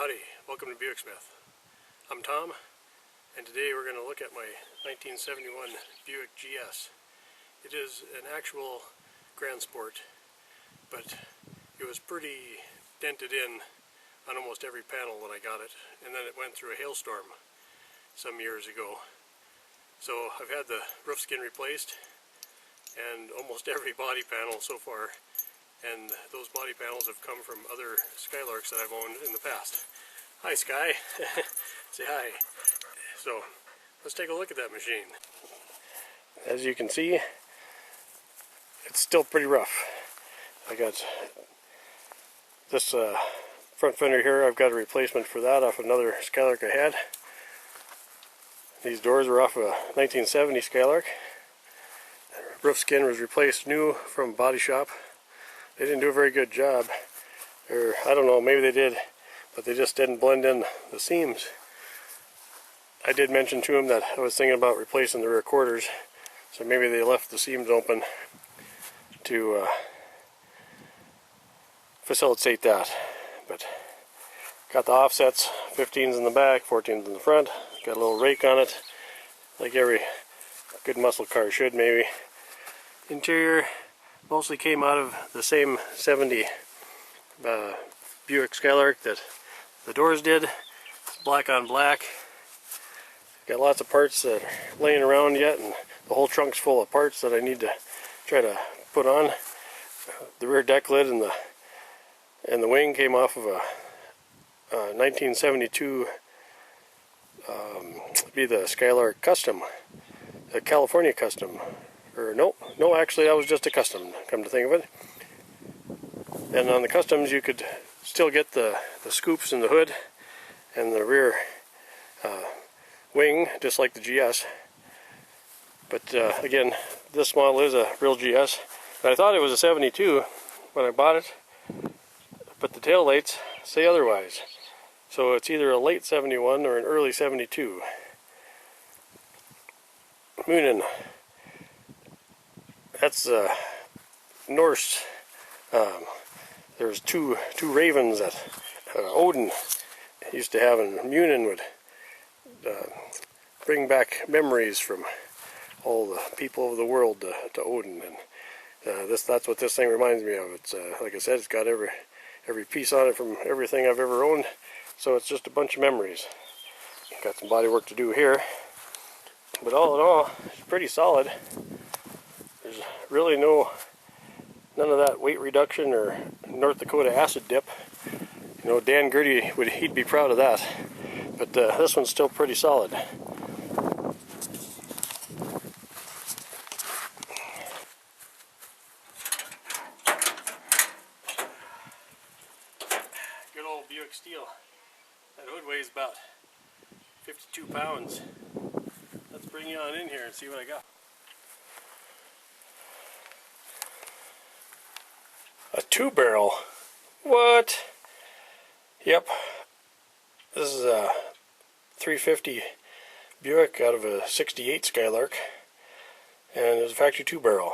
Howdy, welcome to Buick Smith. I'm Tom, and today we're going to look at my 1971 Buick GS. It is an actual Grand Sport, but it was pretty dented in on almost every panel when I got it, and then it went through a hailstorm some years ago. So I've had the roof skin replaced and almost every body panel so far. And those body panels have come from other Skylarks that I've owned in the past. Hi Sky, say hi. So let's take a look at that machine. As you can see, it's still pretty rough. I got this front fender here. I've got a replacement for that off another Skylark I had. These doors were off a 1970 Skylark. Roof skin was replaced new from body shop. They didn't do a very good job, or I don't know, maybe they did, but they just didn't blend in the seams. I did mention to them that I was thinking about replacing the rear quarters, so maybe they left the seams open to facilitate that. But got the offsets, 15s in the back, 14s in the front, got a little rake on it, like every good muscle car should maybe. Interior mostly came out of the same 70 Buick Skylark that the doors did. It's black on black. Got lots of parts that are laying around yet, and the whole trunk's full of parts that I need to try to put on. The rear deck lid and the wing came off of a 1972 be the Skylark Custom, the California Custom. Or no, actually that was just a custom, come to think of it. And on the customs you could still get the scoops in the hood and the rear wing, just like the GS. But again, this model is a real GS. And I thought it was a 72 when I bought it, but the tail lights say otherwise. So it's either a late 71 or an early 72. Muninn. That's Norse. There's two ravens that Odin used to have, and Muninn would bring back memories from all the people of the world to Odin, and that's what this thing reminds me of. It's like I said, it's got every piece on it from everything I've ever owned, so it's just a bunch of memories. Got some body work to do here, but all in all, it's pretty solid. There's really none of that weight reduction or North Dakota acid dip. You know, Dan Gertie he'd be proud of that. But this one's still pretty solid. Good old Buick steel. That hood weighs about 52 pounds. Let's bring you on in here and see what I got. A 2-barrel. What? Yep. This is a 350 Buick out of a 68 Skylark. And it's a factory 2-barrel.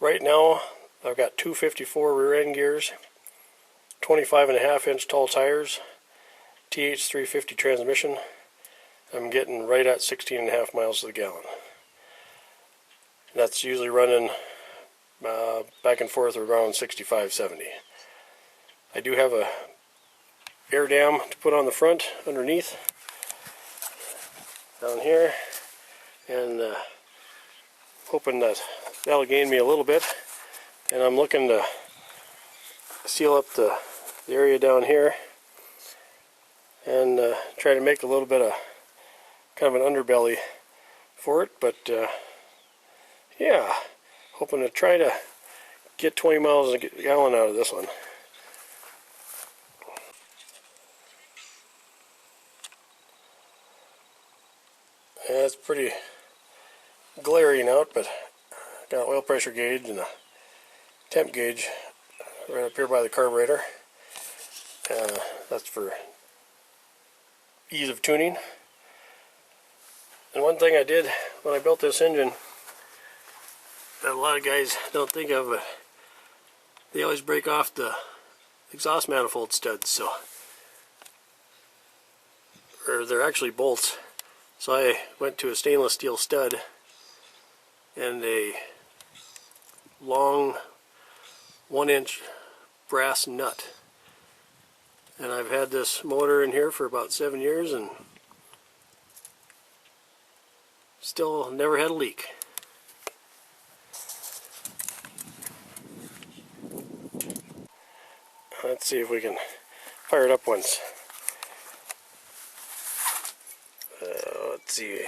Right now, I've got 254 rear end gears, 25.5-inch tall tires, TH350 transmission. I'm getting right at 16.5 miles to the gallon. That's usually running back and forth around 65-70. I do have a air dam to put on the front underneath down here, and hoping that that'll gain me a little bit. And I'm looking to seal up the area down here and try to make a little bit of kind of an underbelly for it. But yeah, hoping to try to get 20 miles a gallon out of this one. Yeah, it's pretty glaring out, but got an oil pressure gauge and a temp gauge right up here by the carburetor. That's for ease of tuning. And one thing I did when I built this engine that a lot of guys don't think of, but they always break off the exhaust manifold studs. So or they're actually bolts. So I went to a stainless steel stud and a long 1-inch brass nut. And I've had this motor in here for about 7 years and still never had a leak. Let's see if we can fire it up once. Let's see.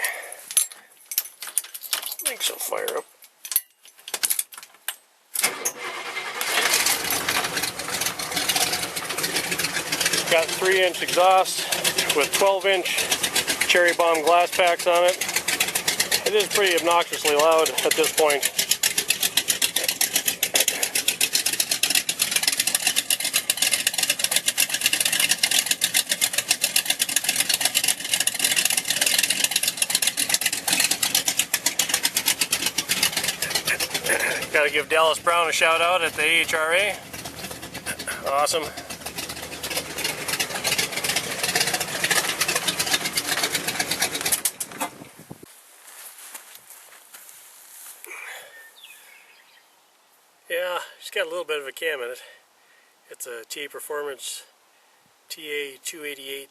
I think she'll fire up. Got 3-inch exhaust with 12-inch cherry bomb glass packs on it. It is pretty obnoxiously loud at this point. Got to give Dallas Brown a shout out at the AHRA. Awesome. Yeah, she's got a little bit of a cam in it. It's a TA Performance TA288H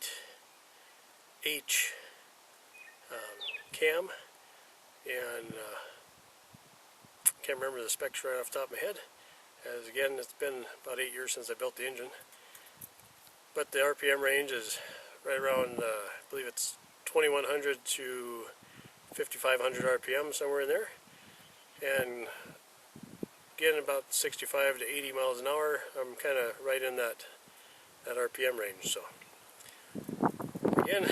cam, and can't remember the specs right off the top of my head, as again it's been about 8 years since I built the engine, but the RPM range is right around I believe it's 2100 to 5500 RPM, somewhere in there, and again about 65 to 80 miles an hour. I'm kind of right in that RPM range. So again,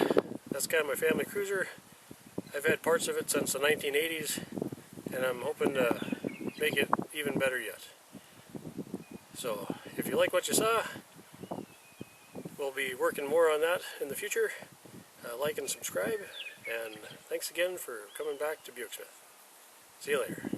that's kind of my family cruiser. I've had parts of it since the 1980s, and I'm hoping to make it even better yet. So if you like what you saw, we'll be working more on that in the future. Like and subscribe, and thanks again for coming back to Buick Smith. See you later.